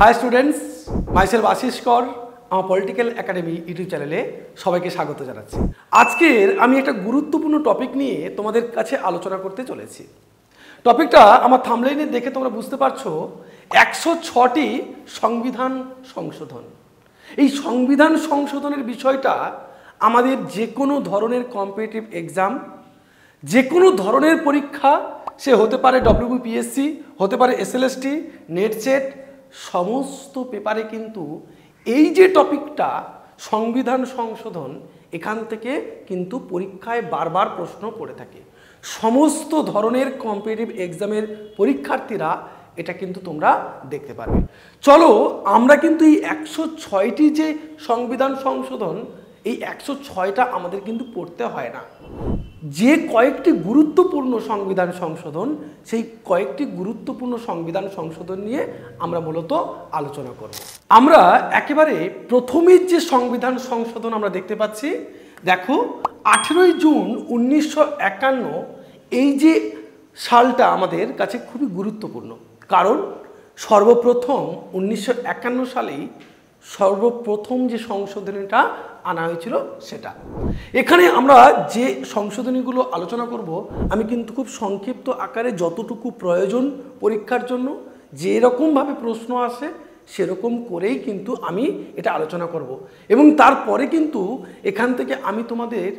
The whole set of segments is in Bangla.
হাই স্টুডেন্টস, মাইসেলফ আশিস কর আমার পলিটিক্যাল একাডেমি ইউটিউব চ্যানেলে সবাইকে স্বাগত জানাচ্ছি। আজকের আমি একটা গুরুত্বপূর্ণ টপিক নিয়ে তোমাদের কাছে আলোচনা করতে চলেছি। টপিকটা আমার থাম্বনেইলে দেখে তোমরা বুঝতে পারছো, 106টি সংবিধান সংশোধন। এই সংবিধান সংশোধনের বিষয়টা আমাদের যে কোনো ধরনের কম্পিটিটিভ এক্সাম, যে কোনো ধরনের পরীক্ষা, সে হতে পারে ডব্লিউবিপিএসসি, হতে পারে এসএলএসটি, নেট সেট, সমস্ত পেপারে কিন্তু এই যে টপিকটা সংবিধান সংশোধন, এখান থেকে কিন্তু পরীক্ষায় বারবার প্রশ্ন করে থাকে। সমস্ত ধরনের কম্পিটিটিভ এক্সামের পরীক্ষার্থীরা এটা কিন্তু তোমরা দেখতে পারবে। চলো আমরা কিন্তু এই 106টি যে সংবিধান সংশোধন, এই 106টা আমাদের কিন্তু পড়তে হয় না। যে কয়েকটি গুরুত্বপূর্ণ সংবিধান সংশোধন, সেই কয়েকটি গুরুত্বপূর্ণ সংবিধান সংশোধন নিয়ে আমরা মূলত আলোচনা করব। আমরা একেবারে প্রথমের যে সংবিধান সংশোধন আমরা দেখতে পাচ্ছি, দেখো 18ই জুন 1951, এই যে সালটা আমাদের কাছে খুবই গুরুত্বপূর্ণ। কারণ সর্বপ্রথম 1951 সালেই সর্বপ্রথম যে সংশোধনীটা আনা হয়েছিল সেটা। এখানে আমরা যে সংশোধনীগুলো আলোচনা করব, আমি কিন্তু খুব সংক্ষিপ্ত আকারে যতটুকু প্রয়োজন পরীক্ষার জন্য, যেরকমভাবে প্রশ্ন আসে সেরকম করেই কিন্তু আমি এটা আলোচনা করব। এবং তারপরে কিন্তু এখান থেকে আমি তোমাদের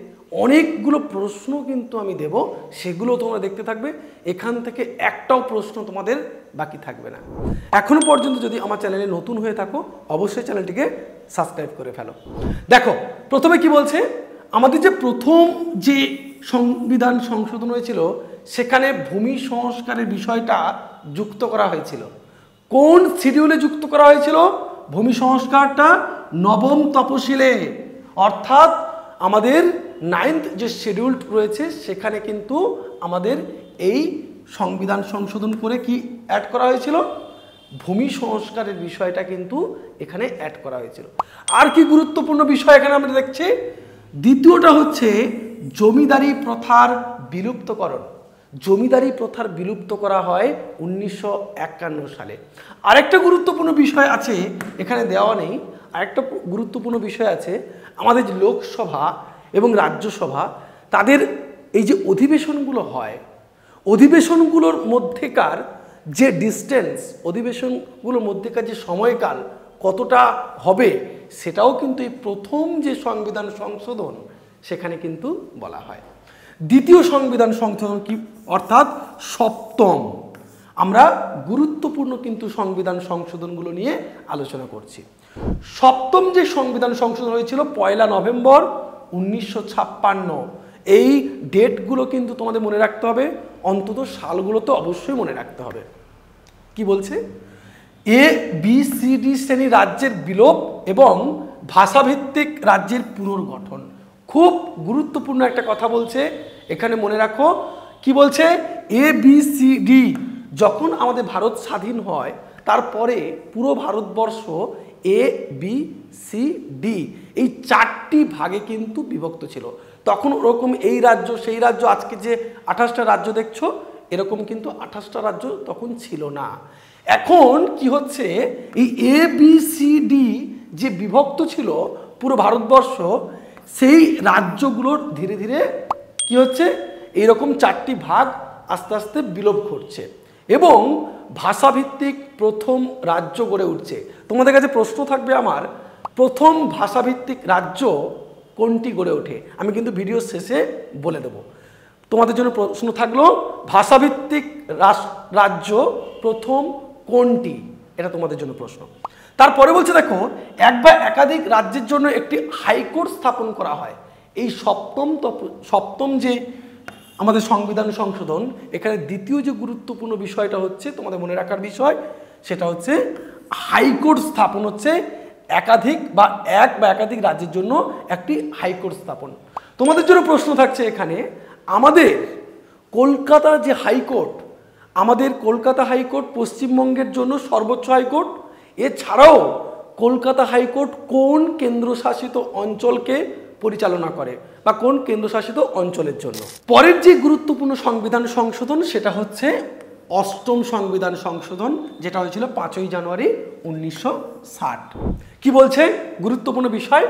অনেকগুলো প্রশ্ন কিন্তু আমি দেব, সেগুলো তোমরা দেখতে থাকবে। এখান থেকে একটাও প্রশ্ন তোমাদের বাকি থাকবে না। এখনো পর্যন্ত যদি আমার চ্যানেলে নতুন হয়ে থাকো, অবশ্যই চ্যানেলটিকে সাবস্ক্রাইব করে ফেলো। দেখো প্রথমে কি বলছে, আমাদের যে প্রথম যে সংবিধান সংশোধন হয়েছিল, সেখানে ভূমি সংস্কারের বিষয়টা যুক্ত করা হয়েছিল। কোন শিডিউলে যুক্ত করা হয়েছিল ভূমি সংস্কারটা? নবম তফসিলে, অর্থাৎ আমাদের 9th যে শিডিউল রয়েছে সেখানে কিন্তু আমাদের এই সংবিধান সংশোধন করে কি অ্যাড করা হয়েছিল? ভূমি সংস্কারের বিষয়টা কিন্তু এখানে অ্যাড করা হয়েছিল। আর কি গুরুত্বপূর্ণ বিষয় এখানে আমরা দেখছি, দ্বিতীয়টা হচ্ছে জমিদারি প্রথার বিলুপ্তকরণ। জমিদারি প্রথার বিলুপ্ত করা হয় 1951 সালে। আরেকটা গুরুত্বপূর্ণ বিষয় আছে এখানে দেওয়া নেই, আরেকটা গুরুত্বপূর্ণ বিষয় আছে, আমাদের যে লোকসভা এবং রাজ্যসভা, তাদের এই যে অধিবেশনগুলো হয়, অধিবেশনগুলোর মধ্যেকার যে ডিস্টেন্স, অধিবেশনগুলোর মধ্যেকার যে সময়কাল কতটা হবে, সেটাও কিন্তু এই প্রথম যে সংবিধান সংশোধন সেখানে কিন্তু বলা হয়। দ্বিতীয় সংবিধান সংশোধন কি, অর্থাৎ সপ্তম। আমরা গুরুত্বপূর্ণ কিন্তু সংবিধান সংশোধনগুলো নিয়ে আলোচনা করছি। সপ্তম যে সংবিধান সংশোধন হয়েছিল 1 নভেম্বর 1956। এই ডেটগুলো কিন্তু তোমাদের মনে রাখতে হবে, অন্তত সালগুলো তো অবশ্যই মনে রাখতে হবে। কি বলছে, ABCD শ্রেণী রাজ্যের বিলোপ এবং ভাষাভিত্তিক রাজ্যের পুনর্গঠন। খুব গুরুত্বপূর্ণ একটা কথা বলছে এখানে, মনে রাখো। কি বলছে, ABCD, যখন আমাদের ভারত স্বাধীন হয় তারপরে পুরো ভারতবর্ষ ABCD এই 4টি ভাগে কিন্তু বিভক্ত ছিল। তখন ওরকম এই রাজ্য সেই রাজ্য, আজকে যে 28টা রাজ্য দেখছো, এরকম কিন্তু 28টা রাজ্য তখন ছিল না। এখন কি হচ্ছে, এই ABCD যে বিভক্ত ছিল পুরো ভারতবর্ষ, সেই রাজ্যগুলোর ধীরে ধীরে কি হচ্ছে, এইরকম 4টি ভাগ আস্তে আস্তে বিলোপ ঘটছে এবং ভাষাভিত্তিক প্রথম রাজ্য গড়ে উঠছে। তোমাদের কাছে প্রশ্ন থাকবে আমার, প্রথম ভাষাভিত্তিক রাজ্য কোনটি গড়ে ওঠে? আমি কিন্তু ভিডিও শেষে বলে দেব। তোমাদের জন্য প্রশ্ন থাকলো, ভাষাভিত্তিক রাজ্য প্রথম কোনটি, এটা তোমাদের জন্য প্রশ্ন। তারপরে বলছে দেখো, এক বা একাধিক রাজ্যের জন্য একটি হাইকোর্ট স্থাপন করা হয়। এই সপ্তম যে আমাদের সংবিধান সংশোধন, এখানে দ্বিতীয় যে গুরুত্বপূর্ণ বিষয়টা হচ্ছে তোমাদের মনে রাখার বিষয়, সেটা হচ্ছে হাইকোর্ট স্থাপন হচ্ছে একাধিক বা এক বা একাধিক রাজ্যের জন্য একটি হাইকোর্ট স্থাপন। তোমাদের জন্য প্রশ্ন থাকছে এখানে, আমাদের কলকাতা যে হাইকোর্ট, আমাদের কলকাতা হাইকোর্ট পশ্চিমবঙ্গের জন্য সর্বোচ্চ হাইকোর্ট। এছাড়াও কলকাতা হাইকোর্ট কোন কেন্দ্রশাসিত অঞ্চলকে পরিচালনা করে বা কোন কেন্দ্রশাসিত অঞ্চলের জন্য? পরের যে গুরুত্বপূর্ণ সংবিধান সংশোধন সেটা হচ্ছে অষ্টম সংবিধান সংশোধন, যেটা হয়েছিল 5ই জানুয়ারি 1960। কি বলছে? গুরুত্বপূর্ণ বিষয়,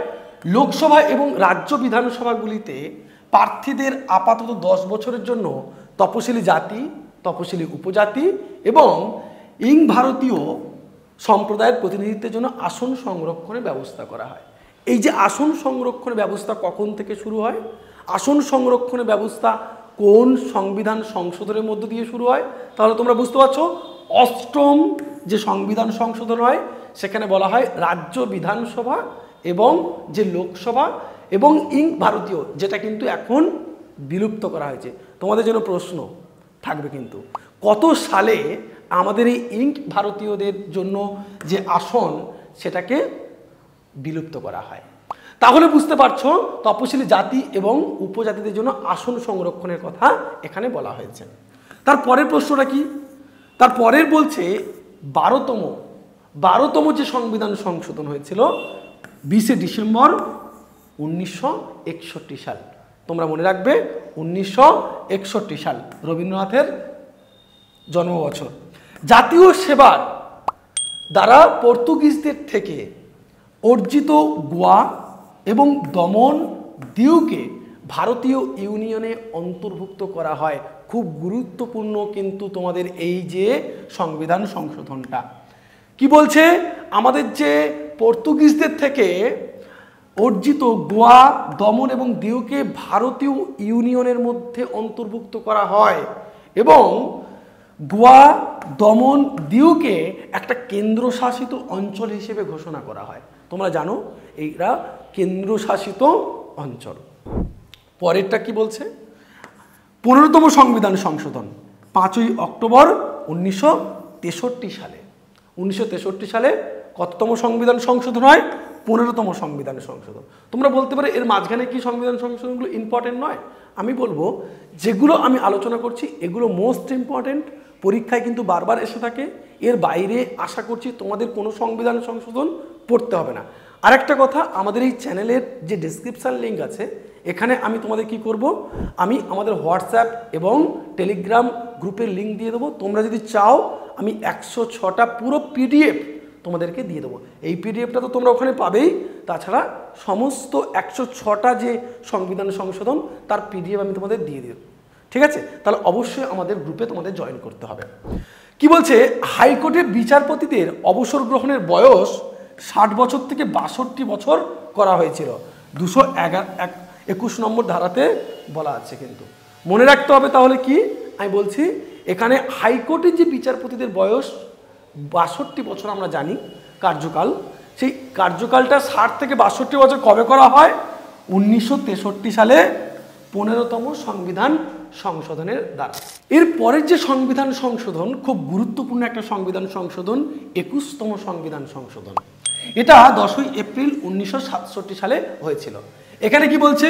লোকসভা এবং রাজ্য বিধানসভাগুলিতে প্রার্থীদের আপাতত 10 বছরের জন্য তপশিলি জাতি, তপশিলি উপজাতি এবং ভারতীয় সম্প্রদায়ের প্রতিনিধিত্বের জন্য আসন সংরক্ষণের ব্যবস্থা করা হয়। এই যে আসন সংরক্ষণের ব্যবস্থা কখন থেকে শুরু হয়, আসন সংরক্ষণের ব্যবস্থা কোন সংবিধান সংশোধনের মধ্য দিয়ে শুরু হয়, তাহলে তোমরা বুঝতে পারছো অষ্টম যে সংবিধান সংশোধন হয় সেখানে বলা হয় রাজ্য বিধানসভা এবং যে লোকসভা এবং ভারতীয়, যেটা কিন্তু এখন বিলুপ্ত করা হয়েছে। তোমাদের জন্য প্রশ্ন থাকবে কিন্তু, কত সালে আমাদের এই ভারতীয়দের জন্য যে আসন সেটাকে বিলুপ্ত করা হয়? তাহলে বুঝতে পারছো তপশিলি জাতি এবং উপজাতিদের জন্য আসন সংরক্ষণের কথা এখানে বলা হয়েছে। তারপরের প্রশ্নটা কি? তারপরের বলছে 12তম যে সংবিধান সংশোধন হয়েছিল 20শে ডিসেম্বর 1961 সাল। তোমরা মনে রাখবে 1961 সাল রবীন্দ্রনাথের জন্মবছর। জাতীয় সেবার দ্বারা পর্তুগিজদের থেকে অর্জিত গোয়া এবং দমন দিউকে ভারতীয় ইউনিয়নে অন্তর্ভুক্ত করা হয়। খুব গুরুত্বপূর্ণ কিন্তু তোমাদের এই যে সংবিধান সংশোধনটা। কি বলছে? আমাদের যে পর্তুগিজদের থেকে অর্জিত গোয়া, দমন এবং দিউকে ভারতীয় ইউনিয়নের মধ্যে অন্তর্ভুক্ত করা হয় এবং গোয়া, দমন, দিউকে একটা কেন্দ্রশাসিত অঞ্চল হিসেবে ঘোষণা করা হয়। তোমরা জানো এইটা কেন্দ্রশাসিত অঞ্চল। পরেরটা কি বলছে? 15তম সংবিধান সংশোধন 5ই অক্টোবর 1963 সালে। 1963 সালে কততম সংবিধান সংশোধন হয়? 15তম সংবিধান সংশোধন। তোমরা বলতে পারো এর মাঝখানে কি সংবিধান সংশোধনগুলো ইম্পর্টেন্ট নয়? আমি বলবো যেগুলো আমি আলোচনা করছি এগুলো মোস্ট ইম্পর্টেন্ট, পরীক্ষায় কিন্তু বারবার এসে থাকে। এর বাইরে আশা করছি তোমাদের কোনো সংবিধান সংশোধন পড়তে হবে না। আরেকটা কথা, আমাদের এই চ্যানেলের যে ডেসক্রিপশান লিঙ্ক আছে এখানে আমি তোমাদের কি করব, আমি আমাদের হোয়াটসঅ্যাপ এবং টেলিগ্রাম গ্রুপের লিঙ্ক দিয়ে দেবো। তোমরা যদি চাও আমি 106টা পুরো পিডিএফ তোমাদেরকে দিয়ে দেবো। এই পিডিএফটা তো তোমরা ওখানে পাবেই, তাছাড়া সমস্ত 106টা যে সংবিধান সংশোধন তার পিডিএফ আমি তোমাদের দিয়ে দেবো। ঠিক আছে? তাহলে অবশ্যই আমাদের গ্রুপে তোমাদের জয়েন করতে হবে। কি বলছে? হাইকোর্টের বিচারপতিদের অবসর গ্রহণের বয়স 60 বছর থেকে 62 বছর করা হয়েছিল। 221 নম্বর ধারাতে বলা আছে। কিন্তু মনে রাখতে হবে তাহলে কি আমি বলছি, এখানে হাইকোর্টের যে বিচারপতিদের বয়স 62 বছর আমরা জানি কার্যকাল, সেই কার্যকালটা 60 থেকে 62 বছর কবে করা হয়? 1963 সালে 15তম সংবিধান সংশোধনের দ্বারা। এর পরের যে সংবিধান সংশোধন খুব গুরুত্বপূর্ণ একটা সংবিধান সংশোধন, 21তম সংবিধান সংশোধন। এটা 10ই এপ্রিল 1967 সালে হয়েছিল। এখানে কি বলছে?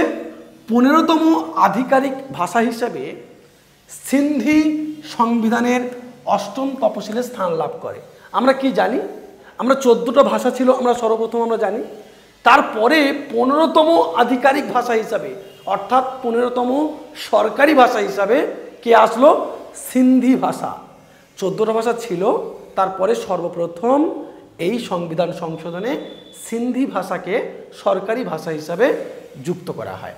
15তম আধিকারিক ভাষা হিসাবে সিন্ধি সংবিধানের 8ম তপশিলে স্থান লাভ করে। আমরা কি জানি? আমরা 14টা ভাষা ছিল আমরা সর্বপ্রথম আমরা জানি। তারপরে 15তম আধিকারিক ভাষা হিসাবে অর্থাৎ 15তম সরকারি ভাষা হিসাবে কে আসলো? সিন্ধি ভাষা। 14টা ভাষা ছিল, তারপরে সর্বপ্রথম এই সংবিধান সংশোধনে সিন্ধি ভাষাকে সরকারি ভাষা হিসাবে যুক্ত করা হয়।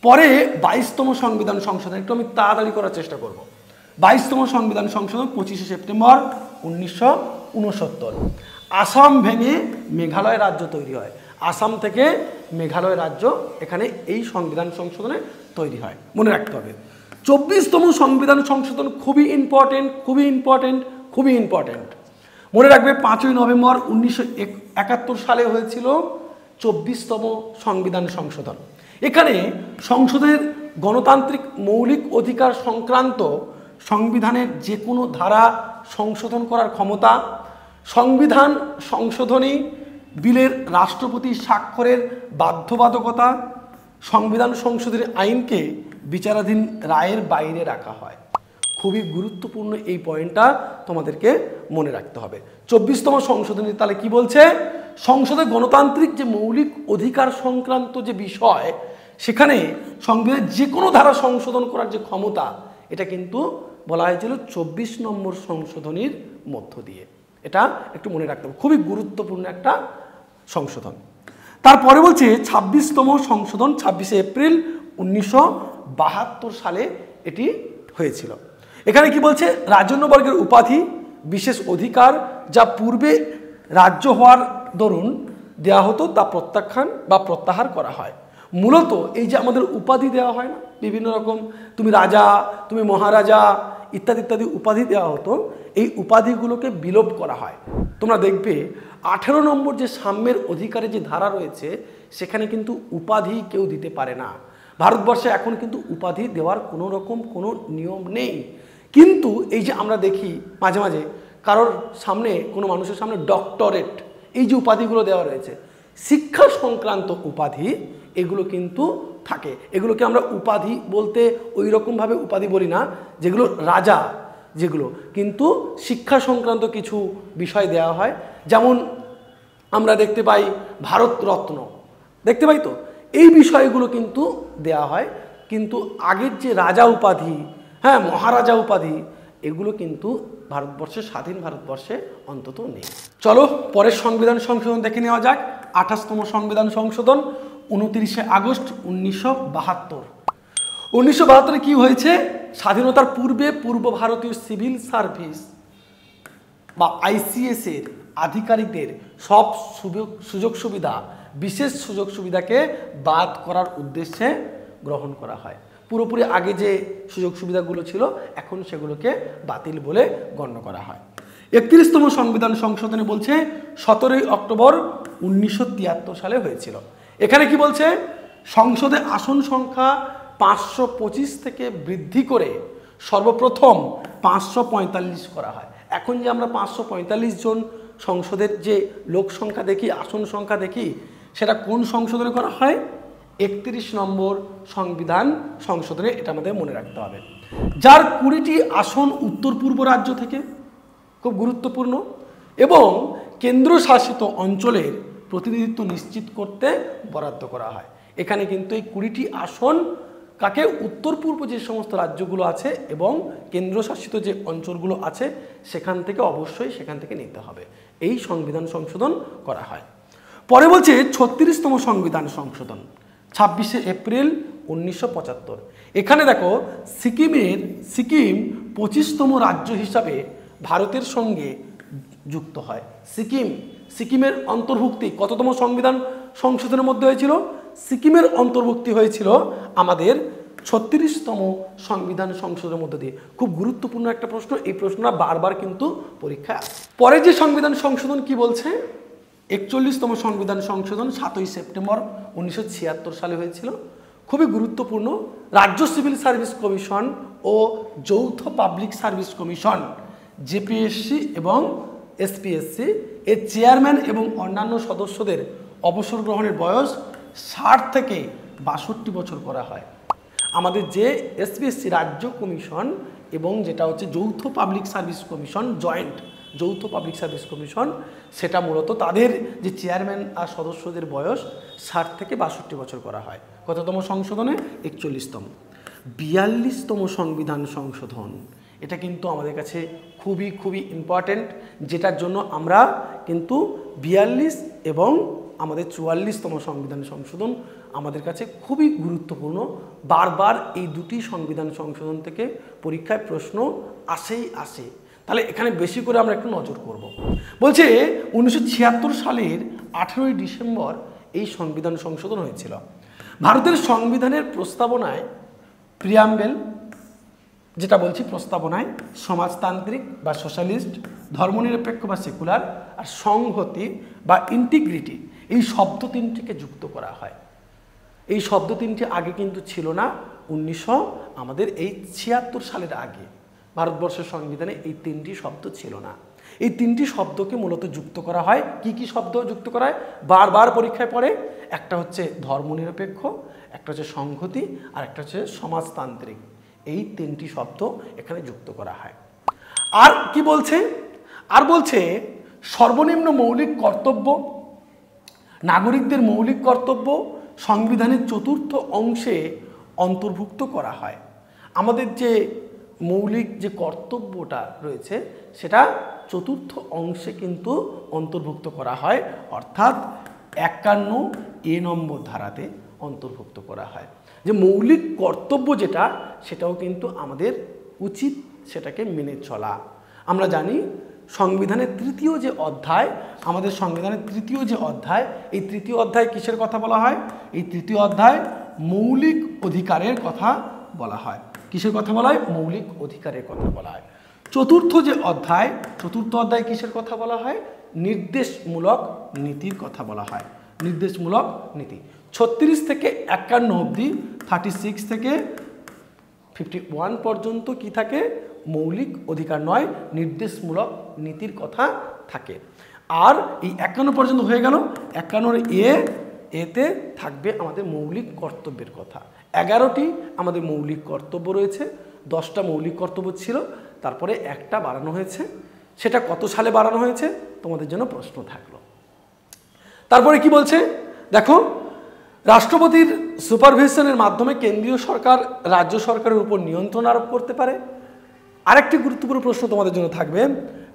পরে 22তম সংবিধান সংশোধন, একটু আমি তাড়াতাড়ি করার চেষ্টা করব। 22তম সংবিধান সংশোধন 25শে সেপ্টেম্বর 1969। আসাম ভেঙে মেঘালয় রাজ্য তৈরি হয়। আসাম থেকে মেঘালয় রাজ্য এখানে এই সংবিধান সংশোধনে তৈরি হয়, মনে রাখতে হবে। 24তম সংবিধান সংশোধন খুবই ইম্পর্টেন্ট, খুবই ইম্পর্টেন্ট, খুবই ইম্পর্টেন্ট। মনে রাখবে 5ই নভেম্বর 1971 সালে হয়েছিল 24তম সংবিধান সংশোধন। এখানে সংসদের গণতান্ত্রিক মৌলিক অধিকার সংক্রান্ত সংবিধানের যে কোনো ধারা সংশোধন করার ক্ষমতা, সংবিধান সংশোধনী বিলের রাষ্ট্রপতি স্বাক্ষরের বাধ্যবাধকতা, সংবিধান সংশোধনী আইনকে বিচারাধীন রায়ের বাইরে রাখা হয়। খুবই গুরুত্বপূর্ণ এই পয়েন্টটা তোমাদেরকে মনে রাখতে হবে। 24তম সংশোধনী তাহলে কি বলছে? সংসদে গণতান্ত্রিক যে মৌলিক অধিকার সংক্রান্ত যে বিষয়, সেখানে সংবিধানের যে কোনো ধারা সংশোধন করার যে ক্ষমতা এটা কিন্তু বলা হয়েছিল 24 নম্বর সংশোধনীর মধ্য দিয়ে। এটা একটু মনে রাখতে হবে, খুবই গুরুত্বপূর্ণ একটা সংশোধন। তারপরে বলছে 26তম সংশোধন 26শে এপ্রিল 1972 সালে এটি হয়েছিল। এখানে কি বলছে, রাজন্যবর্গের উপাধি বিশেষ অধিকার যা পূর্বে রাজ্য হওয়ার দরুন দেওয়া হতো তা প্রত্যাখ্যান বা প্রত্যাহার করা হয়। মূলত এই যে আমাদের উপাধি দেওয়া হয় না, বিভিন্ন রকম, তুমি রাজা, তুমি মহারাজা ইত্যাদি ইত্যাদি উপাধি দেওয়া হতো, এই উপাধিগুলোকে বিলোপ করা হয়। তোমরা দেখবে 18 নম্বর যে সাম্যের অধিকারে যে ধারা রয়েছে সেখানে কিন্তু উপাধি কেউ দিতে পারে না। ভারতবর্ষে এখন কিন্তু উপাধি দেওয়ার কোনো রকম কোনো নিয়ম নেই। কিন্তু এই যে আমরা দেখি মাঝে মাঝে কারোর সামনে, কোনো মানুষের সামনে ডক্টরেট, এই যে উপাধিগুলো দেওয়া রয়েছে, শিক্ষা সংক্রান্ত উপাধি, এগুলো কিন্তু থাকে। এগুলোকে আমরা উপাধি বলতে ওই রকমভাবে উপাধি বলি না, যেগুলো রাজা, যেগুলো কিন্তু শিক্ষা সংক্রান্ত কিছু বিষয় দেওয়া হয়। যেমন আমরা দেখতে পাই ভারত রত্ন, দেখতে পাই তো, এই বিষয়গুলো কিন্তু দেওয়া হয়। কিন্তু আগের যে রাজা উপাধি, হ্যাঁ মহারাজা উপাধি, এগুলো কিন্তু ভারতবর্ষে, স্বাধীন ভারতবর্ষে অন্তত নেই। চলো পরের সংবিধান সংশোধন দেখে নেওয়া যাক। 28তম সংবিধান সংশোধন 29শে আগস্ট 1972। 1972 কি হয়েছে, স্বাধীনতার পূর্বে পূর্ব ভারতীয় সিভিল সার্ভিস বা আইসিএস এর আধিকারিকদের সব সুযোগ সুবিধা, বিশেষ সুযোগ সুবিধাকে বাদ করার উদ্দেশ্যে গ্রহণ করা হয়। পুরোপুরি আগে যে সুযোগ সুবিধাগুলো ছিল এখন সেগুলোকে বাতিল বলে গণ্য করা হয়। 31তম সংবিধান সংশোধনী বলছে 17ই অক্টোবর 1973 সালে হয়েছিল। এখানে কি বলছে, সংসদে আসন সংখ্যা 525 থেকে বৃদ্ধি করে সর্বপ্রথম 545 করা হয়। এখন যে আমরা 545 জন সংসদের যে লোক সংখ্যা দেখি, আসন সংখ্যা দেখি, সেটা কোন সংশোধনে করা হয়, 31 নম্বর সংবিধান সংশোধনে, এটা আমাদের মনে রাখতে হবে। যার 20টি আসন উত্তর পূর্ব রাজ্য থেকে, খুব গুরুত্বপূর্ণ, এবং কেন্দ্রশাসিত অঞ্চলের প্রতিনিধিত্ব নিশ্চিত করতে বরাদ্দ করা হয়। এখানে কিন্তু এই 20টি আসন কাকে, উত্তর পূর্ব যে সমস্ত রাজ্যগুলো আছে এবং কেন্দ্রশাসিত যে অঞ্চলগুলো আছে সেখান থেকে অবশ্যই সেখান থেকে নিতে হবে। এই সংবিধান সংশোধন করা হয়। পরে বলছে 36তম সংবিধান সংশোধন 26শে এপ্রিল 1975। এখানে দেখো সিকিম 25তম রাজ্য হিসাবে ভারতের সঙ্গে যুক্ত হয়। সিকিমের অন্তর্ভুক্তি কততম সংবিধান সংশোধনের মধ্যে হয়েছিল, সিকিমের অন্তর্ভুক্তি হয়েছিল আমাদের 36তম সংবিধান সংশোধনের মধ্যে দিয়ে। খুব গুরুত্বপূর্ণ একটা প্রশ্ন, এই প্রশ্নটা বারবার কিন্তু পরীক্ষায় আসে। পরে যে সংবিধান সংশোধন কি বলছে, 41তম সংবিধান সংশোধন 7ই সেপ্টেম্বর 1976 সালে হয়েছিল। খুবই গুরুত্বপূর্ণ। রাজ্য সিভিল সার্ভিস কমিশন ও যৌথ পাবলিক সার্ভিস কমিশন জেপিএসসি এবং এসপিএসসি এর চেয়ারম্যান এবং অন্যান্য সদস্যদের অবসর গ্রহণের বয়স 60 থেকে 62 বছর করা হয়। আমাদের যে এসপিএসসি রাজ্য কমিশন এবং যেটা হচ্ছে যৌথ পাবলিক সার্ভিস কমিশন, জয়েন্ট যৌথ পাবলিক সার্ভিস কমিশন, সেটা মূলত তাদের যে চেয়ারম্যান আর সদস্যদের বয়স 60 থেকে 62 বছর করা হয়। কততম সংশোধনে, 41তম। 42তম সংবিধান সংশোধন, এটা কিন্তু আমাদের কাছে খুবই ইম্পর্টেন্ট, যেটার জন্য আমরা কিন্তু 42 এবং আমাদের 44তম সংবিধান সংশোধন আমাদের কাছে খুবই গুরুত্বপূর্ণ। বারবার এই দুটি সংবিধান সংশোধন থেকে পরীক্ষায় প্রশ্ন আসে। তাহলে এখানে বেশি করে আমরা একটু নজর করব। বলছে 1976 সালের 18ই ডিসেম্বর এই সংবিধান সংশোধন হয়েছিল। ভারতের সংবিধানের প্রস্তাবনায় প্রিয়াম্বেল, যেটা বলছি প্রস্তাবনায়, সমাজতান্ত্রিক বা সোশ্যালিস্ট, ধর্মনিরপেক্ষ বা সেকুলার, আর সংহতি বা ইন্টিগ্রিটি, এই শব্দ তিনটিকে যুক্ত করা হয়। এই শব্দ তিনটি আগে কিন্তু ছিল না। আমাদের এই 76 সালের আগে ভারতবর্ষের সংবিধানে এই তিনটি শব্দ ছিল না। এই তিনটি শব্দকে মূলত যুক্ত করা হয়। কি শব্দ যুক্ত করা হয় বারবার পরীক্ষায় পড়ে, একটা হচ্ছে ধর্মনিরপেক্ষ, একটা হচ্ছে সংহতি, আর একটা হচ্ছে সমাজতান্ত্রিক। এই তিনটি শব্দ এখানে যুক্ত করা হয়। আর কি বলছে, বলছে সর্বনিম্ন মৌলিক কর্তব্য, নাগরিকদের মৌলিক কর্তব্য সংবিধানের 4র্থ অংশে অন্তর্ভুক্ত করা হয়। আমাদের যে মৌলিক যে কর্তব্যটা রয়েছে সেটা চতুর্থ অংশে কিন্তু অন্তর্ভুক্ত করা হয়, অর্থাৎ 51A নম্বর ধারাতে অন্তর্ভুক্ত করা হয়। যে মৌলিক কর্তব্য যেটা সেটাও কিন্তু আমাদের উচিত সেটাকে মেনে চলা। আমরা জানি সংবিধানের তৃতীয় যে অধ্যায়, আমাদের সংবিধানের তৃতীয় যে অধ্যায়, এই তৃতীয় অধ্যায় কিসের কথা বলা হয়? এই তৃতীয় অধ্যায় মৌলিক অধিকারের কথা বলা হয়। কিসের কথা বলা হয়? মৌলিক অধিকারের কথা বলা হয়। চতুর্থ যে অধ্যায়, চতুর্থ অধ্যায় কিসের কথা বলা হয়? নির্দেশমূলক নীতির কথা বলা হয়। নির্দেশমূলক নীতি 36 থেকে 51 অবধি, 36 থেকে 51 পর্যন্ত কি থাকে? মৌলিক অধিকার নয়, নির্দেশমূলক নীতির কথা থাকে। আর এই 51 পর্যন্ত হয়ে গেল। 51 এতে থাকবে আমাদের মৌলিক কর্তব্যের কথা। 11টি আমাদের মৌলিক কর্তব্য রয়েছে। 10টা মৌলিক কর্তব্য ছিল, তারপরে একটা বাড়ানো হয়েছে। সেটা কত সালে বাড়ানো হয়েছে তোমাদের জন্য প্রশ্ন থাকলো। তারপরে কি বলছে দেখো, রাষ্ট্রপতির সুপারভিশনের মাধ্যমে কেন্দ্রীয় সরকার রাজ্য সরকারের উপর নিয়ন্ত্রণ আরোপ করতে পারে। আরেকটি গুরুত্বপূর্ণ প্রশ্ন তোমাদের জন্য থাকবে,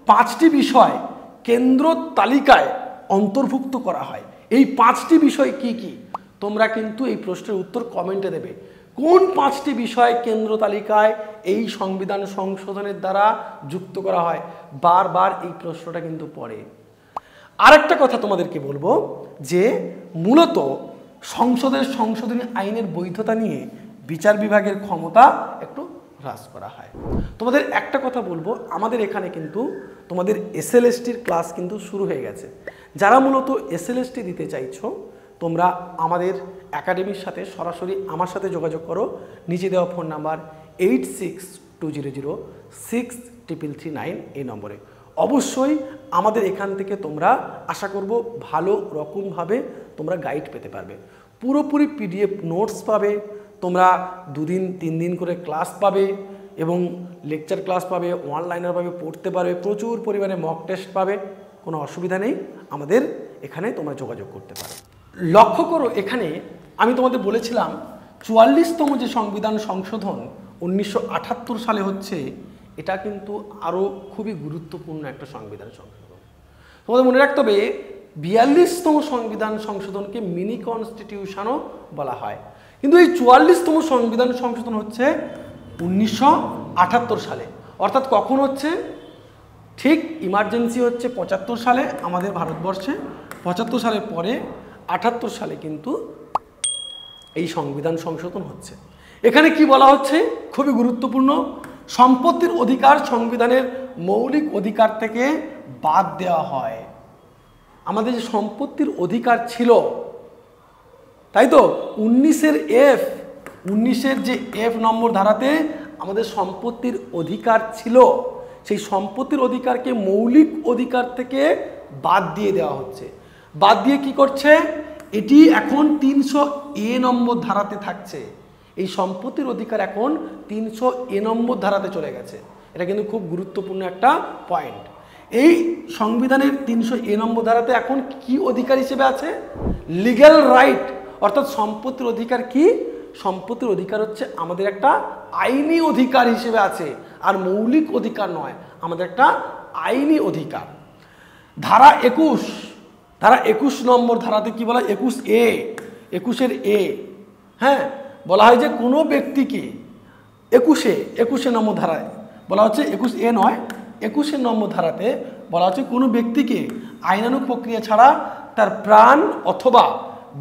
5টি বিষয় কেন্দ্র তালিকায় অন্তর্ভুক্ত করা হয়। এই 5টি বিষয় কি কি? তোমরা কিন্তু এই প্রশ্নের উত্তর কমেন্টে দেবে। কোন 5টি বিষয় কেন্দ্র তালিকায় এই সংবিধান সংশোধনের দ্বারা যুক্ত করা হয়? বারবার এই প্রশ্নটা কিন্তু পড়ে। আরেকটা কথা তোমাদেরকে বলবো যে মূলত সংসদের সংশোধনী আইনের বৈধতা নিয়ে বিচার বিভাগের ক্ষমতা একটু হ্রাস করা হয়। তোমাদের একটা কথা বলবো, আমাদের এখানে কিন্তু তোমাদের এসএলএসটির ক্লাস কিন্তু শুরু হয়ে গেছে। যারা মূলত এসএলএসটি দিতে চাইছো তোমরা আমাদের একাডেমির সাথে সরাসরি আমার সাথে যোগাযোগ করো। নিচে দেওয়া ফোন নাম্বার 8620063339 এই নম্বরে। অবশ্যই আমাদের এখান থেকে তোমরা আশা করব ভালো রকমভাবে তোমরা গাইড পেতে পারবে। পুরোপুরি পিডিএফ নোটস পাবে, তোমরা 2 দিন 3 দিন করে ক্লাস পাবে এবং লেকচার ক্লাস পাবে, অনলাইনার পাবে, পড়তে পারবে, প্রচুর পরিমাণে মক টেস্ট পাবে। কোনো অসুবিধা নেই, আমাদের এখানে তোমরা যোগাযোগ করতে পারো। লক্ষ্য করো, এখানে আমি তোমাদের বলেছিলাম 44তম যে সংবিধান সংশোধন 1978 সালে হচ্ছে, এটা কিন্তু আরও খুবই গুরুত্বপূর্ণ একটা সংবিধান সংশোধন। তোমাদের মনে রাখতে হবে 42তম সংবিধান সংশোধনকে মিনি কনস্টিটিউশনও বলা হয়, কিন্তু এই 44তম সংবিধান সংশোধন হচ্ছে 1978 সালে। অর্থাৎ কখন হচ্ছে? ঠিক ইমার্জেন্সি হচ্ছে 75 সালে আমাদের ভারতবর্ষে, 75 সালের পরে 78 সালে কিন্তু এই সংবিধান সংশোধন হচ্ছে। এখানে কি বলা হচ্ছে? খুবই গুরুত্বপূর্ণ, সম্পত্তির অধিকার সংবিধানের মৌলিক অধিকার থেকে বাদ দেওয়া হয়। আমাদের যে সম্পত্তির অধিকার ছিল, তাই তো 19-এর যে F নম্বর ধারাতে আমাদের সম্পত্তির অধিকার ছিল, সেই সম্পত্তির অধিকারকে মৌলিক অধিকার থেকে বাদ দিয়ে দেওয়া হচ্ছে। বাদ দিয়ে কি করছে? এটি এখন 300A নম্বর ধারাতে থাকছে। এই সম্পত্তির অধিকার এখন 300A নম্বর ধারাতে চলে গেছে। এটা কিন্তু খুব গুরুত্বপূর্ণ একটা পয়েন্ট। এই সংবিধানের 300A নম্বর ধারাতে এখন কি অধিকার হিসেবে আছে? Legal right. অর্থাৎ সম্পত্তির অধিকার কি? সম্পত্তির অধিকার হচ্ছে আমাদের একটা আইনি অধিকার হিসেবে আছে, আর মৌলিক অধিকার নয়, আমাদের একটা আইনি অধিকার। ধারা 21 নম্বর ধারাতে কি বলা হয়? 21-এর A, হ্যাঁ, বলা হয় যে কোনো ব্যক্তিকে 21 নম্বর ধারায় বলা হচ্ছে, 21A নয়, 21 নম্বর ধারাতে বলা হচ্ছে কোনো ব্যক্তিকে আইনানুগ প্রক্রিয়া ছাড়া তার প্রাণ অথবা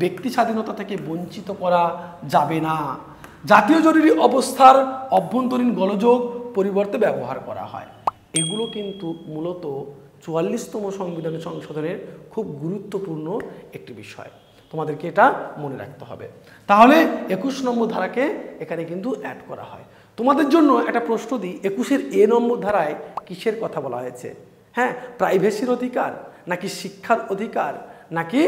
ব্যক্তি স্বাধীনতা থেকে বঞ্চিত করা যাবে না। জাতীয় জরুরি অবস্থার অভ্যন্তরীণ গোলযোগ পরিবর্তে ব্যবহার করা হয়। এগুলো কিন্তু মূলত 44তম সংবিধান সংশোধনের খুব গুরুত্বপূর্ণ একটি বিষয়। তোমাদেরকে এটা মনে রাখতে হবে। তাহলে 21 নম্বর ধারাকে এখানে কিন্তু অ্যাড করা হয়। তোমাদের জন্য একটা প্রশ্ন দিই, 21A নম্বর ধারায় কিসের কথা বলা হয়েছে? হ্যাঁ, প্রাইভেসির অধিকার, নাকি শিক্ষার অধিকার, নাকি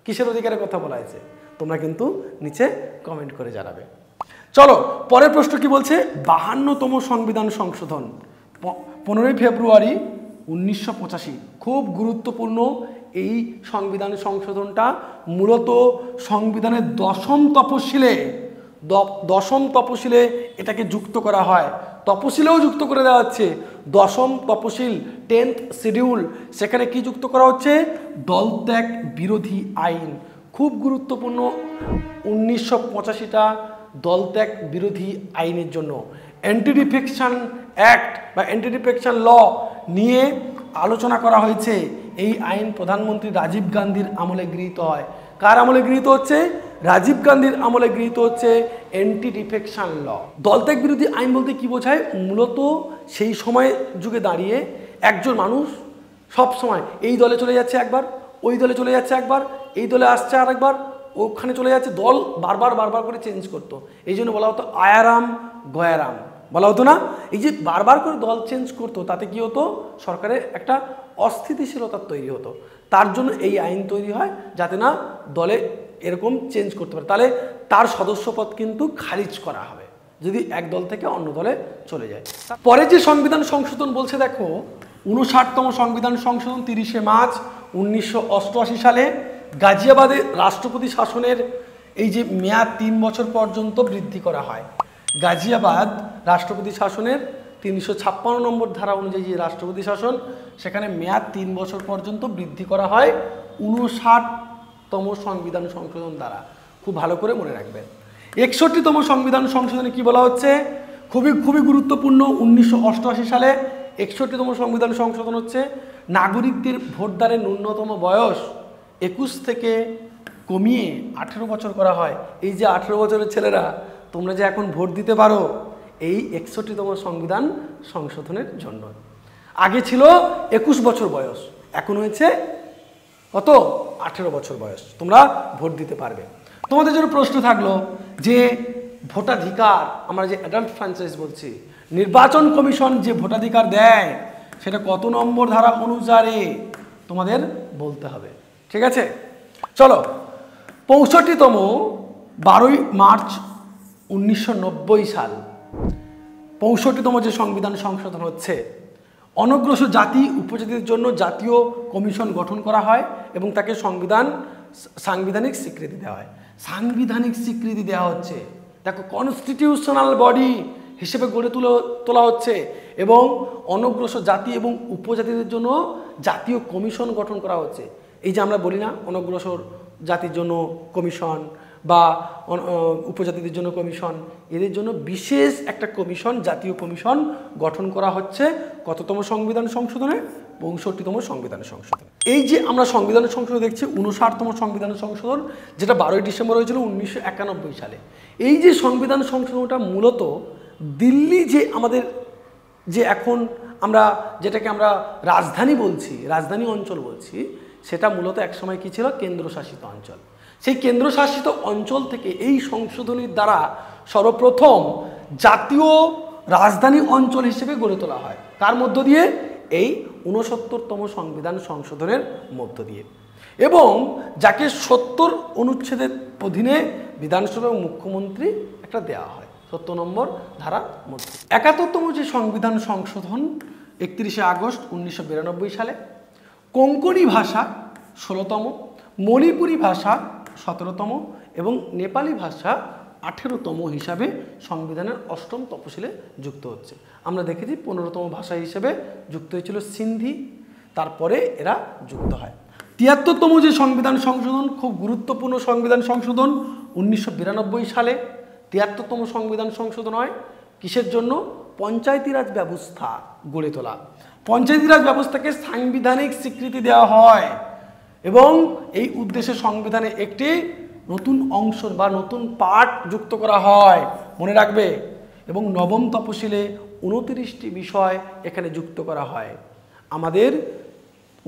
কিসের অধিকারের কথা বলা হয়েছে? তোমরা কিন্তু নিচে কমেন্ট করে জানাবে। চলো পরের প্রশ্ন কি বলছে? 52তম সংবিধান সংশোধন 15 ফেব্রুয়ারি 1985। খুব গুরুত্বপূর্ণ এই সংবিধান সংশোধনটা। মূলত সংবিধানের 10ম তফসিলে দশম তপশিলে এটাকে যুক্ত করা হয়, তপশিলেও যুক্ত করে দেওয়া হচ্ছে। দশম তপশিল 10th শিডিউল, সেখানে কি যুক্ত করা হচ্ছে? দলত্যাগ বিরোধী আইন। খুব গুরুত্বপূর্ণ 1985টা দলত্যাগ বিরোধী আইনের জন্য অ্যান্টি ডিফেকশন অ্যাক্ট বা অ্যান্টি ডিফেকশন ল নিয়ে আলোচনা করা হয়েছে। এই আইন প্রধানমন্ত্রী রাজীব গান্ধীর আমলে গৃহীত হয়। কার আমলে গৃহীত হচ্ছে? রাজীব গান্ধীর আমলে গৃহীত হচ্ছে অ্যান্টি ডিফেকশন ল। দলত্যাগ বিরোধী আইন বলতে কি বোঝায়? মূলত সেই সময় যুগে দাঁড়িয়ে একজন মানুষ সব সময় এই দলে চলে যাচ্ছে একবার, ওই দলে চলে যাচ্ছে একবার, এই দলে আসছে আর একবার, ওখানে চলে যাচ্ছে, দল বারবার বারবার করে চেঞ্জ করতো। এই জন্য বলা হতো আয়ারাম গয়ারাম, বলা হতো না? এই যে বারবার করে দল চেঞ্জ করতো, তাতে কি হতো? সরকারের একটা অস্থিতিশীলতা তৈরি হতো। তার জন্য এই আইন তৈরি হয়, যাতে না দলে এরকম চেঞ্জ করতে পারে। তাহলে তার সদস্যপদ কিন্তু খারিজ করা হবে যদি এক দল থেকে অন্য দলে চলে যায়। পরে যে সংবিধান সংশোধন বলছে দেখো, 59তম সংবিধান সংশোধন 30শে মার্চ 1988 সালে গাজিয়াবাদে রাষ্ট্রপতি শাসনের এই যে মেয়াদ 3 বছর পর্যন্ত বৃদ্ধি করা হয়। গাজিয়াবাদ রাষ্ট্রপতি শাসনের 356 নম্বর ধারা অনুযায়ী যে রাষ্ট্রপতি শাসন, সেখানে মেয়াদ 3 বছর পর্যন্ত বৃদ্ধি করা হয় 59তম সংবিধান সংশোধন দ্বারা। খুব ভালো করে মনে রাখবেন। 61তম সংবিধান সংশোধনে কি বলা হচ্ছে? খুবই গুরুত্বপূর্ণ। 1988 সালে 61তম সংবিধান সংশোধন হচ্ছে নাগরিকদের ভোটদানের ন্যূনতম বয়স 21 থেকে কমিয়ে 18 বছর করা হয়। এই যে 18 বছরের ছেলেরা তোমরা যে এখন ভোট দিতে পারো, এই 61তম সংবিধান সংশোধনের জন্য। আগে ছিল 21 বছর বয়স, এখন হয়েছে কত? 18 বছর বয়স, তোমরা ভোট দিতে পারবে। তোমাদের জন্য প্রশ্ন থাকলো যে ভোটাধিকার, আমরা যে অ্যাডাল্ট ফ্র্যাঞ্চাইজ বলছি, নির্বাচন কমিশন যে ভোটাধিকার দেয় সেটা কত নম্বর ধারা অনুসারে তোমাদের বলতে হবে। ঠিক আছে, চলো। 65তম 12ই মার্চ 1990 সাল 65তম যে সংবিধান সংশোধন হচ্ছে, অনগ্রসর জাতি উপজাতিদের জন্য জাতীয় কমিশন গঠন করা হয় এবং তাকে সাংবিধানিক স্বীকৃতি দেওয়া হয়। সাংবিধানিক স্বীকৃতি দেওয়া হচ্ছে, দেখো, কনস্টিটিউশনাল বডি হিসেবে গড়ে তোলা হচ্ছে এবং অনগ্রসর জাতি এবং উপজাতিদের জন্য জাতীয় কমিশন গঠন করা হচ্ছে। এই যে আমরা বলি না, অনগ্রসর জাতির জন্য কমিশন বা উপজাতিদের জন্য কমিশন, এদের জন্য বিশেষ একটা কমিশন, জাতীয় কমিশন গঠন করা হচ্ছে কততম সংবিধান সংশোধনে? 65তম সংবিধান সংশোধন। এই যে আমরা সংবিধান সংশোধন দেখছি 59তম সংবিধান সংশোধন, যেটা 12ই ডিসেম্বর হয়েছিল 1991 সালে। এই যে সংবিধান সংশোধনটা মূলত দিল্লি যে আমাদের যে এখন আমরা যেটাকে আমরা রাজধানী বলছি, রাজধানী অঞ্চল বলছি, সেটা মূলত একসময় কি ছিল? কেন্দ্রশাসিত অঞ্চল। সেই কেন্দ্রশাসিত অঞ্চল থেকে এই সংশোধনীর দ্বারা সর্বপ্রথম জাতীয় রাজধানী অঞ্চল হিসেবে গড়ে তোলা হয়। কার মধ্য দিয়ে? এই 69তম সংবিধান সংশোধনের মধ্য দিয়ে, এবং যাকে 70 অনুচ্ছেদের অধীনে বিধানসভা এবং মুখ্যমন্ত্রী একটা দেওয়া হয় 70 নম্বর ধারার মধ্যে। 71তম যে সংবিধান সংশোধন 31শে আগস্ট 1992 সালে কোঙ্কণী ভাষা 16তম, মণিপুরী ভাষা 17তম এবং নেপালি ভাষা 18তম হিসাবে সংবিধানের 8ম তফসিলে যুক্ত হচ্ছে। আমরা দেখেছি 15তম ভাষা হিসেবে যুক্ত হয়েছিল সিন্ধি, তারপরে এরা যুক্ত হয়। 73তম যে সংবিধান সংশোধন, খুব গুরুত্বপূর্ণ সংবিধান সংশোধন, 1992 সালে 73তম সংবিধান সংশোধন হয়। কিসের জন্য? পঞ্চায়েতি রাজ ব্যবস্থা গড়ে তোলা। পঞ্চায়েতি রাজ ব্যবস্থাকে সাংবিধানিক স্বীকৃতি দেওয়া হয় এবং এই উদ্দেশ্যে সংবিধানে একটি নতুন অংশ বা নতুন পার্ট যুক্ত করা হয়, মনে রাখবে। এবং 9ম তফসিলে 29টি বিষয় এখানে যুক্ত করা হয়। আমাদের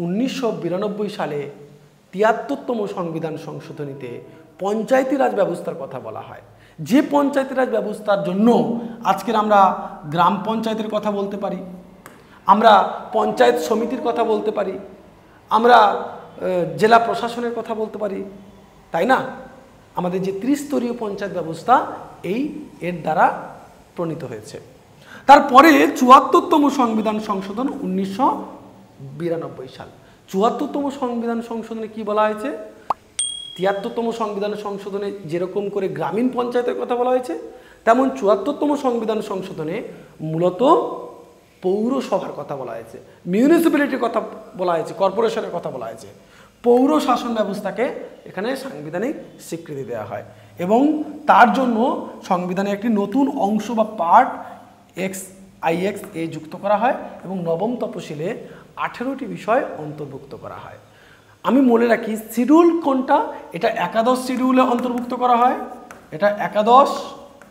1992 সালে 73তম সংবিধান সংশোধনীতে পঞ্চায়েতি রাজ ব্যবস্থার কথা বলা হয়। যে পঞ্চায়েতি রাজ ব্যবস্থার জন্য আজকের আমরা গ্রাম পঞ্চায়েতের কথা বলতে পারি, আমরা পঞ্চায়েত সমিতির কথা বলতে পারি, আমরা জেলা প্রশাসনের কথা বলতে পারি, তাই না? আমাদের যে ত্রিস্তরীয় পঞ্চায়েত ব্যবস্থা এর দ্বারা প্রণীত হয়েছে। তারপরে 74তম সংবিধান সংশোধন 1992 সাল। 74তম সংবিধান সংশোধনে কি বলা হয়েছে? 73তম সংবিধান সংশোধনে যেরকম করে গ্রামীণ পঞ্চায়েতের কথা বলা হয়েছে, তেমন 74তম সংবিধান সংশোধনে মূলত পৌরসভার কথা বলা হয়েছে, মিউনিসিপ্যালিটির কথা বলা হয়েছে, কর্পোরেশনের কথা বলা হয়েছে। পৌর শাসন ব্যবস্থাকে এখানে সাংবিধানিক স্বীকৃতি দেওয়া হয় এবং তার জন্য সংবিধানে একটি নতুন অংশ বা পার্ট XIX যুক্ত করা হয় এবং নবম তপশিলে 18টি বিষয় অন্তর্ভুক্ত করা হয়। আমি বলে রাখি শিডিউল কোনটা, এটা একাদশ শিডিউলে অন্তর্ভুক্ত করা হয়, এটা একাদশ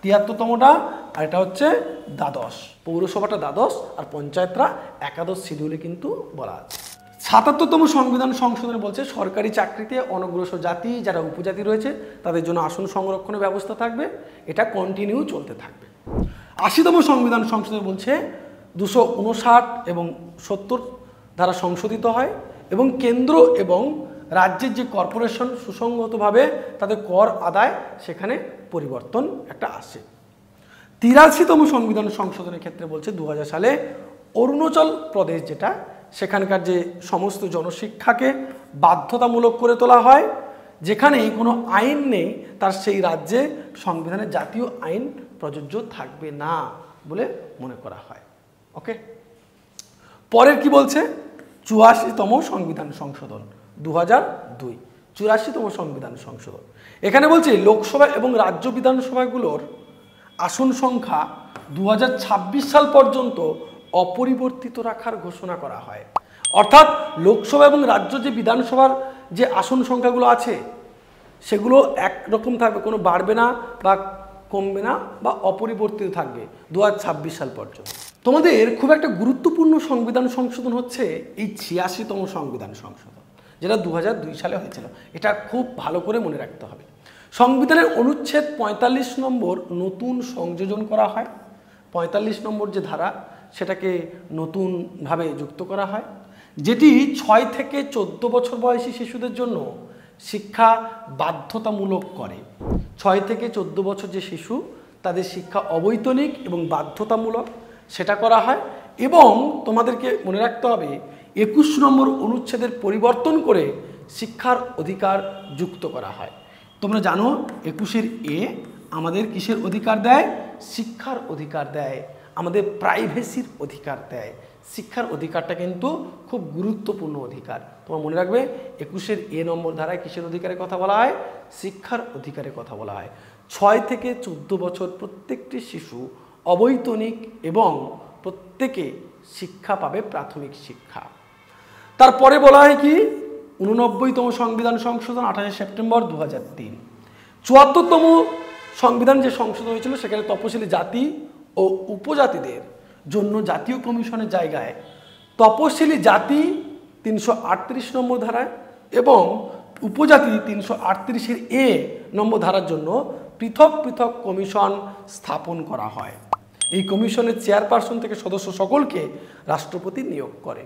73তমটা, আর এটা হচ্ছে দ্বাদশ। পৌরসভাটা দ্বাদশ আর পঞ্চায়েতরা একাদশ শিডিউলে কিন্তু বলা আছে। 77তম সংবিধান সংশোধনে বলছে সরকারি চাকরিতে অনগ্রসর জাতি যারা উপজাতি রয়েছে তাদের জন্য আসন সংরক্ষণের ব্যবস্থা থাকবে, এটা কন্টিনিউ চলতে থাকবে। 80তম সংবিধান সংশোধনে বলছে 259 এবং 70 ধারা সংশোধিত হয় এবং কেন্দ্র এবং রাজ্যের যে কর্পোরেশন সুসংগতভাবে তাদের কর আদায় সেখানে পরিবর্তন একটা আসে। 83তম সংবিধান সংশোধনের ক্ষেত্রে বলছে 2000 সালে অরুণাচল প্রদেশ যেটা, সেখানকার যে সমস্ত জনশিক্ষাকে বাধ্যতামূলক করে তোলা হয়, যেখানে কোনো আইন নেই তার সেই রাজ্যে সংবিধানের জাতীয় আইন প্রযোজ্য থাকবে না বলে মনে করা হয়। ওকে, পরের কি বলছে 84তম সংবিধান সংশোধন 2002, 84তম সংবিধান সংশোধন। এখানে বলছে লোকসভা এবং রাজ্য বিধানসভাগুলোর আসন সংখ্যা 2026 সাল পর্যন্ত অপরিবর্তিত রাখার ঘোষণা করা হয়। অর্থাৎ লোকসভা এবং রাজ্য যে বিধানসভার যে আসন সংখ্যাগুলো আছে সেগুলো একরকম থাকবে, কোনো বাড়বে না বা কমবে না বা অপরিবর্তিত থাকবে 2026 সাল পর্যন্ত। তোমাদের খুব একটা গুরুত্বপূর্ণ সংবিধান সংশোধন হচ্ছে এই 86তম সংবিধান সংশোধন, যেটা 2002 সালে হয়েছিল। এটা খুব ভালো করে মনে রাখতে হবে। সংবিধানের অনুচ্ছেদ 45 নম্বর নতুন সংযোজন করা হয়। 45 নম্বর যে ধারা সেটাকে নতুনভাবে যুক্ত করা হয়, যেটি 6 থেকে 14 বছর বয়সী শিশুদের জন্য শিক্ষা বাধ্যতামূলক করে। 6 থেকে 14 বছর যে শিশু তাদের শিক্ষা অবৈতনিক এবং বাধ্যতামূলক সেটা করা হয়। এবং তোমাদেরকে মনে রাখতে হবে 21 নম্বর অনুচ্ছেদের পরিবর্তন করে শিক্ষার অধিকার যুক্ত করা হয়। তোমরা জানো 21-এর এ আমাদের কিসের অধিকার দেয়? শিক্ষার অধিকার দেয়, আমাদের প্রাইভেসির অধিকার দেয়। শিক্ষার অধিকারটা কিন্তু খুব গুরুত্বপূর্ণ অধিকার। তোমরা মনে রাখবে 21-এর এ নম্বর ধারায় কিসের অধিকারের কথা বলা হয়? শিক্ষার অধিকারের কথা বলা হয়। 6 থেকে 14 বছর প্রত্যেকটি শিশু অবৈতনিক এবং প্রত্যেকে শিক্ষা পাবে, প্রাথমিক শিক্ষা। তারপরে বলা হয় কি 89তম সংবিধান সংশোধন 28 সেপ্টেম্বর 2003। 74তম সংবিধান যে সংশোধন হয়েছিল সেখানে তপশিলি জাতি ও উপজাতিদের জন্য জাতীয় কমিশনের জায়গায় তপশিলি জাতি 338 নম্বর ধারায় এবং উপজাতি 338-এর এ নম্বর ধারার জন্য পৃথক পৃথক কমিশন স্থাপন করা হয়। এই কমিশনের চেয়ারপারসন থেকে সদস্য সকলকে রাষ্ট্রপতি নিয়োগ করে।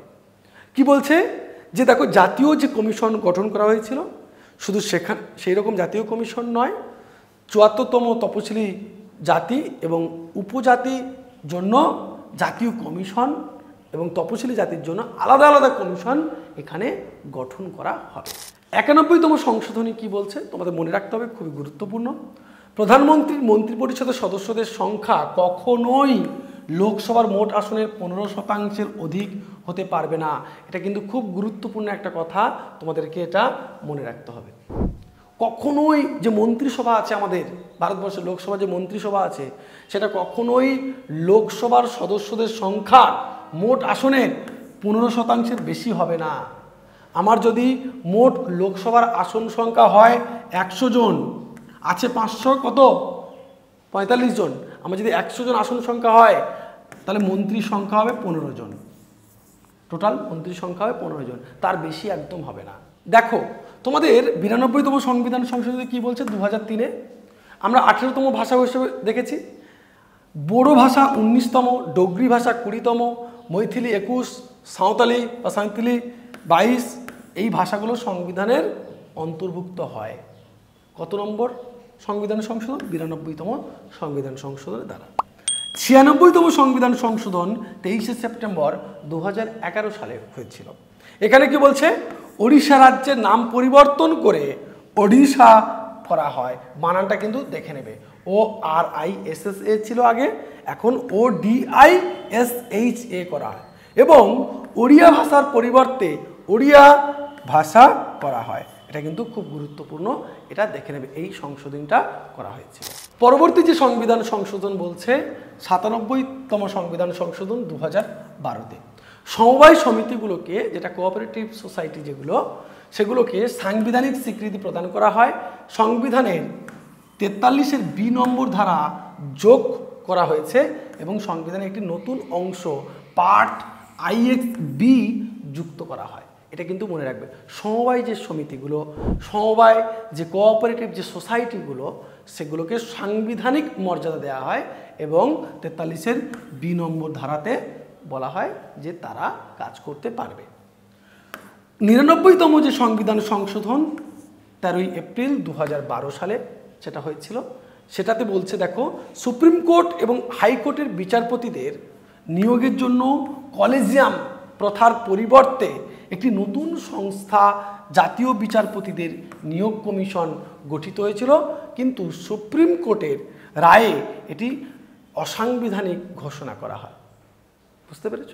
কি বলছে যে দেখো জাতীয় যে কমিশন গঠন করা হয়েছিল শুধু সেই রকম জাতীয় কমিশন নয়, 74তম তপশিলি জাতি এবং উপজাতির জন্য জাতীয় কমিশন এবং তপশিলি জাতির জন্য আলাদা আলাদা কমিশন এখানে গঠন করা হবে। 91তম সংশোধনী কি বলছে তোমাদের মনে রাখতে হবে, খুবই গুরুত্বপূর্ণ। প্রধানমন্ত্রীর মন্ত্রিপরিষদের সদস্যদের সংখ্যা কখনোই লোকসভার মোট আসনের 15% অধিক হতে পারবে না। এটা কিন্তু খুব গুরুত্বপূর্ণ একটা কথা, তোমাদেরকে এটা মনে রাখতে হবে। কখনোই যে মন্ত্রিসভা আছে আমাদের ভারতবর্ষের লোকসভা যে মন্ত্রিসভা আছে সেটা কখনোই লোকসভার সদস্যদের সংখ্যা মোট আসনের 15%-এর বেশি হবে না। আমার যদি মোট লোকসভার আসন সংখ্যা হয় 100 জন, আছে 500 কত 45 জন, আমার যদি 100 জন আসন সংখ্যা হয় তাহলে মন্ত্রীর সংখ্যা হবে 15 জন। টোটাল মন্ত্রীর সংখ্যা হবে 15 জন, তার বেশি একদম হবে না। দেখো তোমাদের 92তম সংবিধান সংশোধনী কি বলছে 2003-এ আমরা 18তম ভাষা হিসেবে দেখেছি, बोडो भाषा 19तम, डोगरी भाषा 20तम, मैथिली 21, साँওতালি বা সাঁওতালি 22 এই ভাষাগুলো সংবিধানের অন্তর্ভুক্ত হয়। কত নম্বর সংবিধান সংশোধন? 92তম সংবিধান সংশোধনের দ্বারা। 96তম সংবিধান সংশোধন 23শে সেপ্টেম্বর 2011 সালে হয়েছিল। এখানে কি বলছে? ওড়িশা রাজ্যের নাম পরিবর্তন করে ওড়িশা করা হয়। বানানটা কিন্তু দেখে নেবে, ORISSA ছিল আগে, এখন ODISHA করা হয়, এবং ওড়িয়া ভাষার পরিবর্তে ওড়িয়া ভাষা করা হয়। এটা কিন্তু খুব গুরুত্বপূর্ণ, এটা দেখে নেবে, এই সংশোধনটা করা হয়েছে। পরবর্তী যে সংবিধান সংশোধন বলছে ৯৭তম সংবিধান সংশোধন 2012-তে সমবায় সমিতিগুলোকে, যেটা কোঅপারেটিভ সোসাইটি যেগুলো, সেগুলোকে সাংবিধানিক স্বীকৃতি প্রদান করা হয়। সংবিধানের 43-এর বি নম্বর ধারা যোগ করা হয়েছে এবং সংবিধানের একটি নতুন অংশ পার্ট IX-B যুক্ত করা হয়। এটা কিন্তু মনে রাখবে, সমবায় যে সমিতিগুলো, সমবায় যে কোঅপারেটিভ যে সোসাইটিগুলো, সেগুলোকে সাংবিধানিক মর্যাদা দেওয়া হয় এবং 43-এর বি নম্বর ধারাতে বলা হয় যে তারা কাজ করতে পারবে। ৯৯তম যে সংবিধান সংশোধন 13ই এপ্রিল 2012 সালে সেটা হয়েছিল, সেটাতে বলছে দেখো, সুপ্রিম কোর্ট এবং হাইকোর্টের বিচারপতিদের নিয়োগের জন্য কলেজিয়াম প্রথার পরিবর্তে একটি নতুন সংস্থা জাতীয় বিচারপতিদের নিয়োগ কমিশন গঠিত হয়েছিল, কিন্তু সুপ্রিম কোর্টের রায়ে এটি অসাংবিধানিক ঘোষণা করা হয়। বুঝতে পেরেছ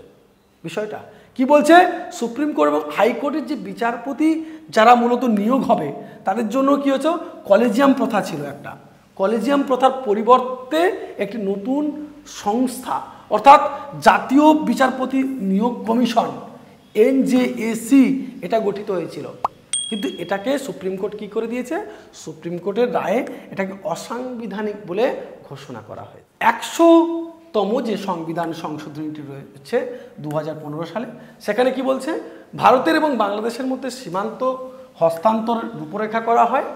বিষয়টা কি বলছে? সুপ্রিম কোর্ট এবং হাইকোর্টের যে বিচারপতি যারা মূলত নিয়োগ হবে, তাদের জন্য কি হচ্ছে, কলেজিয়াম প্রথা ছিল একটা, কলেজিয়াম প্রথার পরিবর্তে একটি নতুন সংস্থা, অর্থাৎ জাতীয় বিচারপতি নিয়োগ কমিশন NJAC এটা গঠিত হয়েছিল, কিন্তু এটাকে সুপ্রিম কোর্ট কি করে দিয়েছে? সুপ্রিম কোর্টের রায়ে এটাকে অসাংবিধানিক বলে ঘোষণা করা হয়। ১০০তম যে সংবিধান সংশোধনীটি রয়েছে 2015 সালে, সেখানে কি বলছে? ভারতের এবং বাংলাদেশের মধ্যে সীমান্ত হস্তান্তরের রূপরেখা করা হয়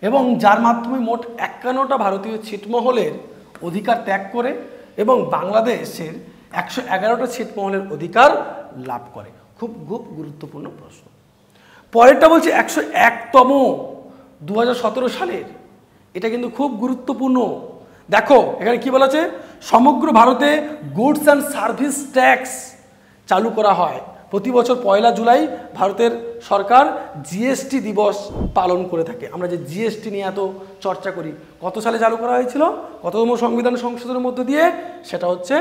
এবং যার মাধ্যমে মোট ৫১টা ভারতীয় ছিটমহলের অধিকার ত্যাগ করে এবং বাংলাদেশের ১১১টা ছিটমহলের অধিকার লাভ করে। খুব খুব গুরুত্বপূর্ণ প্রশ্ন। পরেরটা বলছে ১০১তম 2017 সালের, এটা কিন্তু খুব গুরুত্বপূর্ণ। দেখো এখানে কি বলা আছে, সমগ্র ভারতে গুডস অ্যান্ড সার্ভিস ট্যাক্স চালু করা হয়। প্রতি বছর 1 জুলাই ভারতের সরকার জিএসটি দিবস পালন করে থাকে। আমরা যে জিএসটি নিয়ে এত চর্চা করি, কত সালে চালু করা হয়েছিল, কততম সংবিধান সংশোধনের মধ্য দিয়ে? সেটা হচ্ছে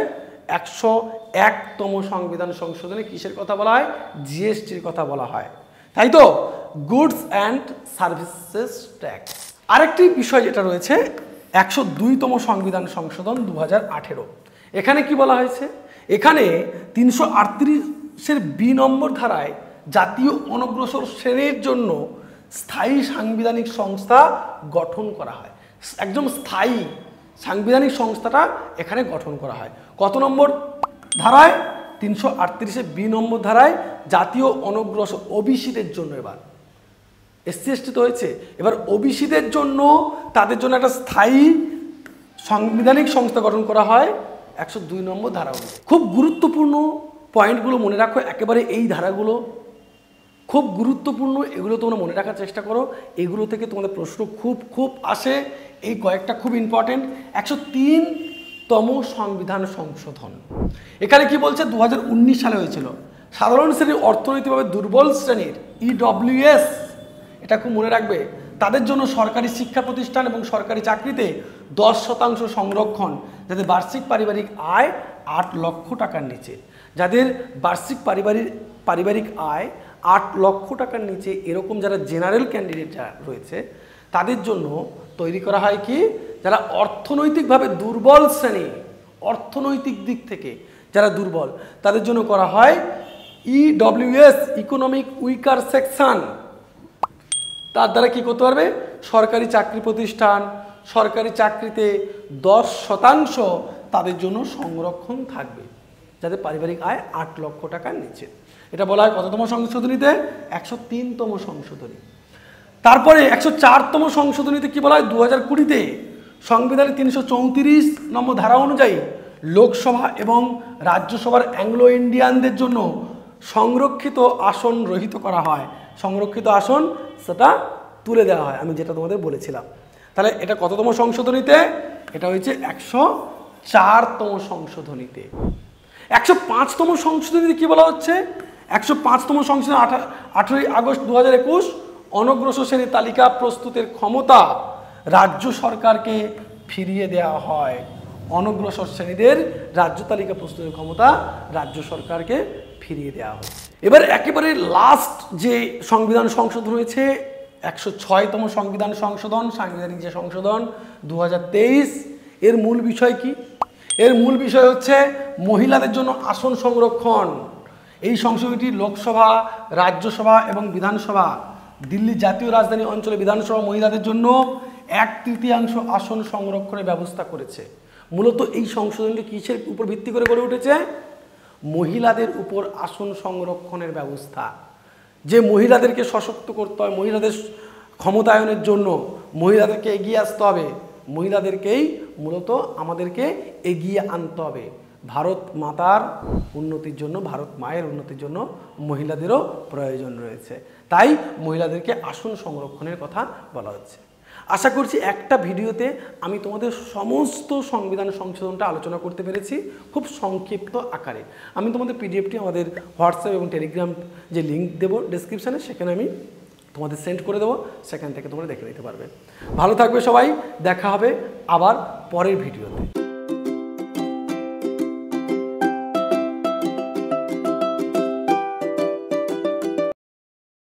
১০১তম সংবিধান সংশোধনে কিসের কথা বলা হয়? জিএসটির কথা বলা হয়, তাই তো, গুডস অ্যান্ড সার্ভিসেস ট্যাক্স। আরেকটি বিষয় যেটা রয়েছে ১০২তম সংবিধান সংশোধন 2018, এখানে কি বলা হয়েছে? এখানে ৩৩৮-এর বি নম্বর ধারায় জাতীয় অনগ্রসর শ্রেণীর জন্য স্থায়ী সাংবিধানিক সংস্থা গঠন করা হয়। একদম স্থায়ী সাংবিধানিক সংস্থাটা এখানে গঠন করা হয়। কত নম্বর ধারায়? ৩৩৮-এর বি নম্বর ধারায় জাতীয় অনগ্রসর ওবিসিদের জন্য, এবার SC ST তো হয়েছে, এবার ওবিসিদের জন্য, তাদের জন্য একটা স্থায়ী সাংবিধানিক সংস্থা গঠন করা হয় ১০২ নম্বর ধারা। খুব গুরুত্বপূর্ণ পয়েন্টগুলো মনে রাখো, একেবারে এই ধারাগুলো খুব গুরুত্বপূর্ণ, এগুলো তোমরা মনে রাখার চেষ্টা করো, এগুলো থেকে তোমাদের প্রশ্ন খুব খুব আসে, এই কয়েকটা খুব ইম্পর্টেন্ট। ১০৩তম সংবিধান সংশোধন, এখানে কি বলছে? 2019 সালে হয়েছিল। সাধারণ শ্রেণীর অর্থনৈতিকভাবে দুর্বল শ্রেণীর EWS, এটা খুব মনে রাখবে, তাদের জন্য সরকারি শিক্ষা প্রতিষ্ঠান এবং সরকারি চাকরিতে 10% সংরক্ষণ, যাদের বার্ষিক পারিবারিক আয় 8 লক্ষ টাকার নিচে, যাদের বার্ষিক পারিবারিক আয় 8 লক্ষ টাকার নিচে, এরকম যারা জেনারেল ক্যান্ডিডেট রয়েছে, তাদের জন্য তৈরি করা হয় কি? যারা অর্থনৈতিকভাবে দুর্বল শ্রেণী, অর্থনৈতিক দিক থেকে যারা দুর্বল, তাদের জন্য করা হয় EWS, ইকোনমিক উইকার সেকশন। তার দ্বারা কি করতে পারবে? সরকারি চাকরি প্রতিষ্ঠান, সরকারি চাকরিতে 10% তাদের জন্য সংরক্ষণ থাকবে, যাদের পারিবারিক আয় 8 লক্ষ টাকার নিচে। এটা বলা হয় কততম সংশোধনীতে? ১০৩তম সংশোধনী। তারপরে ১০৪তম সংশোধনীতে কি বলা হয়? 2020-তে সংবিধানের 334 নম্বর ধারা অনুযায়ী লোকসভা এবং রাজ্যসভার অ্যাংলো ইন্ডিয়ানদের জন্য সংরক্ষিত আসন রহিত করা হয়। সংরক্ষিত আসন সেটা তুলে দেওয়া হয়, আমি যেটা তোমাদের বলেছিলাম। তাহলে এটা কততম সংশোধনীতে? এটা হয়েছে ১০৪তম সংশোধনীতে। ১০৫তম সংশোধনীতে কি বলা হচ্ছে? ১০৫তম সংশোধনী 18ই আগস্ট 2021 অনগ্রসর শ্রেণীর তালিকা প্রস্তুতের ক্ষমতা রাজ্য সরকারকে ফিরিয়ে দেওয়া হয়। অনগ্রসর শ্রেণীদের রাজ্য তালিকা প্রস্তুতের ক্ষমতা রাজ্য সরকারকে ফিরিয়ে দেওয়া হয়। এবার একেবারে লাস্ট যে সংবিধান সংশোধন হয়েছে 106তম সংবিধান সংশোধন, সাংবিধানিক যে সংশোধন 2023, এর মূল বিষয় কি? এর মূল বিষয় হচ্ছে মহিলাদের জন্য আসন সংরক্ষণ। এই সংশোধনীটি লোকসভা, রাজ্যসভা এবং বিধানসভা, দিল্লি জাতীয় রাজধানী অঞ্চলে বিধানসভা মহিলাদের জন্য 1/3 আসন সংরক্ষণের ব্যবস্থা করেছে। মূলত এই সংশোধনটি কিসের উপর ভিত্তি করে গড়ে উঠেছে? মহিলাদের উপর আসন সংরক্ষণের ব্যবস্থা। যে মহিলাদেরকে সশক্ত করতে হয়, মহিলাদের ক্ষমতায়নের জন্য মহিলাদেরকে এগিয়ে আসতে হবে, মহিলাদেরকেই মূলত আমাদেরকে এগিয়ে আনতে হবে। ভারত মাতার উন্নতির জন্য, ভারত মায়ের উন্নতির জন্য মহিলাদেরও প্রয়োজন রয়েছে। তাই মহিলাদেরকে আসন সংরক্ষণের কথা বলা হচ্ছে। আশা করছি একটা ভিডিওতে আমি তোমাদের সমস্ত সংবিধান সংশোধনটা আলোচনা করতে পেরেছি খুব সংক্ষিপ্ত আকারে। আমি তোমাদের পিডিএফটি আমাদের হোয়াটসঅ্যাপ এবং টেলিগ্রাম যে লিঙ্ক দেবো ডেসক্রিপশানে, সেখানে আমি তোমাদের সেন্ড করে দেবো, সেখান থেকে তোমরা দেখে নিতে পারবে। ভালো থাকবে সবাই, দেখা হবে আবার পরের ভিডিওতে।